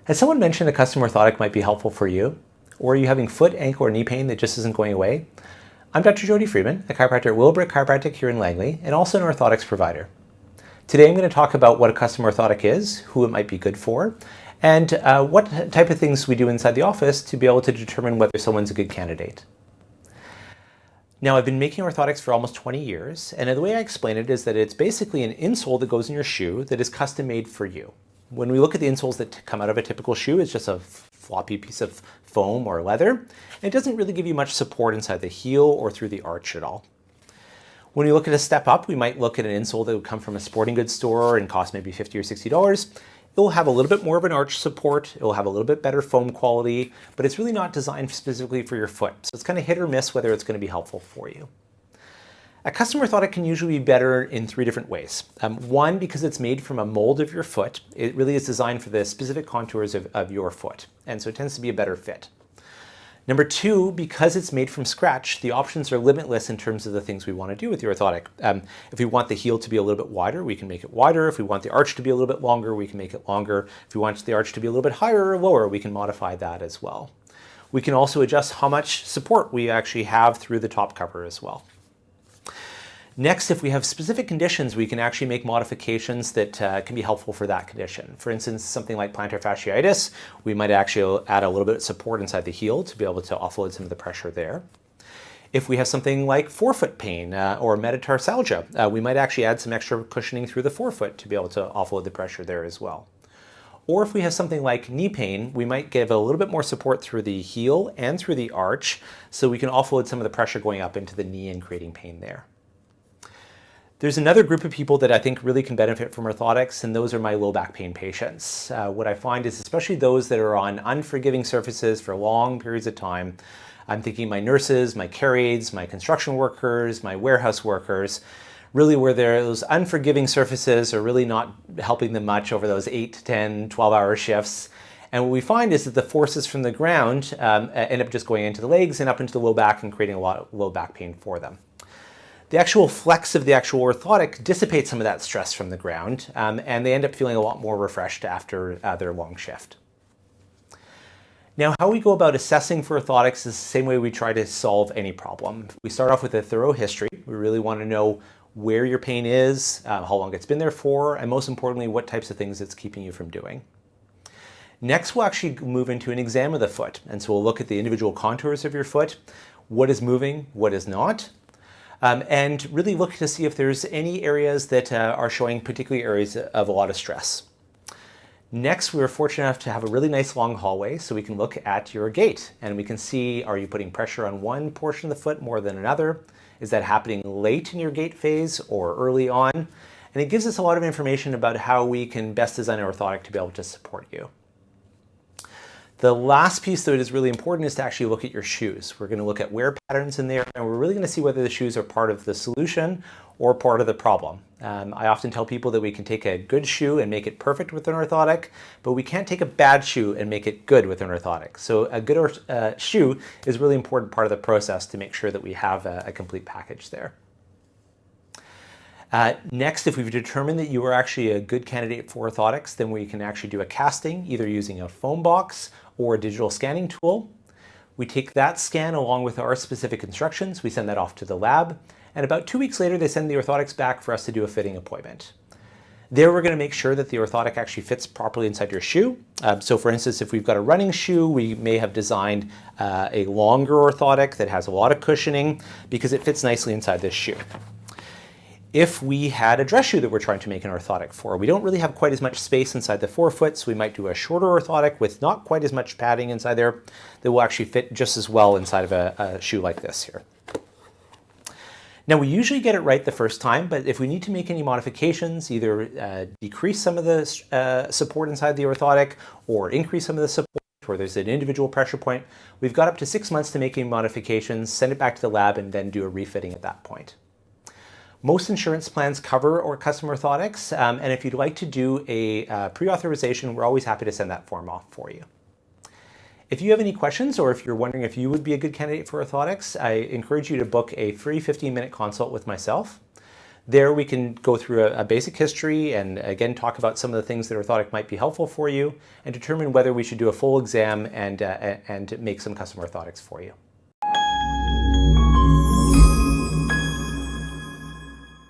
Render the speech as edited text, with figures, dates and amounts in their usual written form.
Has someone mentioned a custom orthotic might be helpful for you? Or are you having foot, ankle, or knee pain that just isn't going away? I'm Dr. Jody Freedman, a chiropractor at Willowbrook Chiropractic here in Langley, and also an orthotics provider. Today I'm going to talk about what a custom orthotic is, who it might be good for, and what type of things we do inside the office to be able to determine whether someone's a good candidate. Now, I've been making orthotics for almost 20 years, and the way I explain it is that it's basically an insole that goes in your shoe that is custom made for you. When we look at the insoles that come out of a typical shoe, it's just a floppy piece of foam or leather, and it doesn't really give you much support inside the heel or through the arch at all. When we look at a step up, we might look at an insole that would come from a sporting goods store and cost maybe $50 or $60. It will have a little bit more of an arch support, it will have a little bit better foam quality, but it's really not designed specifically for your foot. So it's kind of hit or miss whether it's going to be helpful for you. A custom orthotic can usually be better in three different ways. One, because it's made from a mold of your foot. It really is designed for the specific contours of your foot, and so it tends to be a better fit. Number two, because it's made from scratch, the options are limitless in terms of the things we want to do with the orthotic. If we want the heel to be a little bit wider, we can make it wider. If we want the arch to be a little bit longer, we can make it longer. If we want the arch to be a little bit higher or lower, we can modify that as well. We can also adjust how much support we actually have through the top cover as well. Next, if we have specific conditions, we can actually make modifications that can be helpful for that condition. For instance, something like plantar fasciitis, we might actually add a little bit of support inside the heel to be able to offload some of the pressure there. If we have something like forefoot pain or metatarsalgia, we might actually add some extra cushioning through the forefoot to be able to offload the pressure there as well. Or if we have something like knee pain, we might give a little bit more support through the heel and through the arch so we can offload some of the pressure going up into the knee and creating pain there. There's another group of people that I think really can benefit from orthotics, and those are my low back pain patients. What I find is especially those that are on unforgiving surfaces for long periods of time. I'm thinking my nurses, my care aides, my construction workers, my warehouse workers, really where those unforgiving surfaces are really not helping them much over those 8 to 10, 12-hour shifts. And what we find is that the forces from the ground end up just going into the legs and up into the low back and creating a lot of low back pain for them. The actual flex of the actual orthotic dissipates some of that stress from the ground, and they end up feeling a lot more refreshed after their long shift. Now, how we go about assessing for orthotics is the same way we try to solve any problem. We start off with a thorough history. We really want to know where your pain is, how long it's been there for, and most importantly, what types of things it's keeping you from doing. Next, we'll actually move into an exam of the foot, and so we'll look at the individual contours of your foot, what is moving, what is not, and really look to see if there's any areas that are showing particular areas of a lot of stress. Next, we were fortunate enough to have a really nice long hallway so we can look at your gait and we can see, are you putting pressure on one portion of the foot more than another? Is that happening late in your gait phase or early on? And it gives us a lot of information about how we can best design an orthotic to be able to support you. The last piece that is really important is to actually look at your shoes. We're going to look at wear patterns in there, and we're really going to see whether the shoes are part of the solution or part of the problem. I often tell people that we can take a good shoe and make it perfect with an orthotic, but we can't take a bad shoe and make it good with an orthotic. So a good shoe is a really important part of the process to make sure that we have a complete package there. Next, if we've determined that you are actually a good candidate for orthotics, then we can actually do a casting, either using a foam box or a digital scanning tool. We take that scan along with our specific instructions, we send that off to the lab, and about 2 weeks later they send the orthotics back for us to do a fitting appointment. There we're going to make sure that the orthotic actually fits properly inside your shoe. So for instance, if we've got a running shoe, we may have designed a longer orthotic that has a lot of cushioning because it fits nicely inside this shoe. If we had a dress shoe that we're trying to make an orthotic for, we don't really have quite as much space inside the forefoot, so we might do a shorter orthotic with not quite as much padding inside there that will actually fit just as well inside of a shoe like this here. Now, we usually get it right the first time, but if we need to make any modifications, either decrease some of the support inside the orthotic or increase some of the support, or there's an individual pressure point, we've got up to 6 months to make any modifications, send it back to the lab, and then do a refitting at that point. Most insurance plans cover or custom orthotics, and if you'd like to do a pre-authorization, we're always happy to send that form off for you. If you have any questions or if you're wondering if you would be a good candidate for orthotics, I encourage you to book a free 15-minute consult with myself. There we can go through a basic history and again talk about some of the things that orthotic might be helpful for you and determine whether we should do a full exam and make some custom orthotics for you.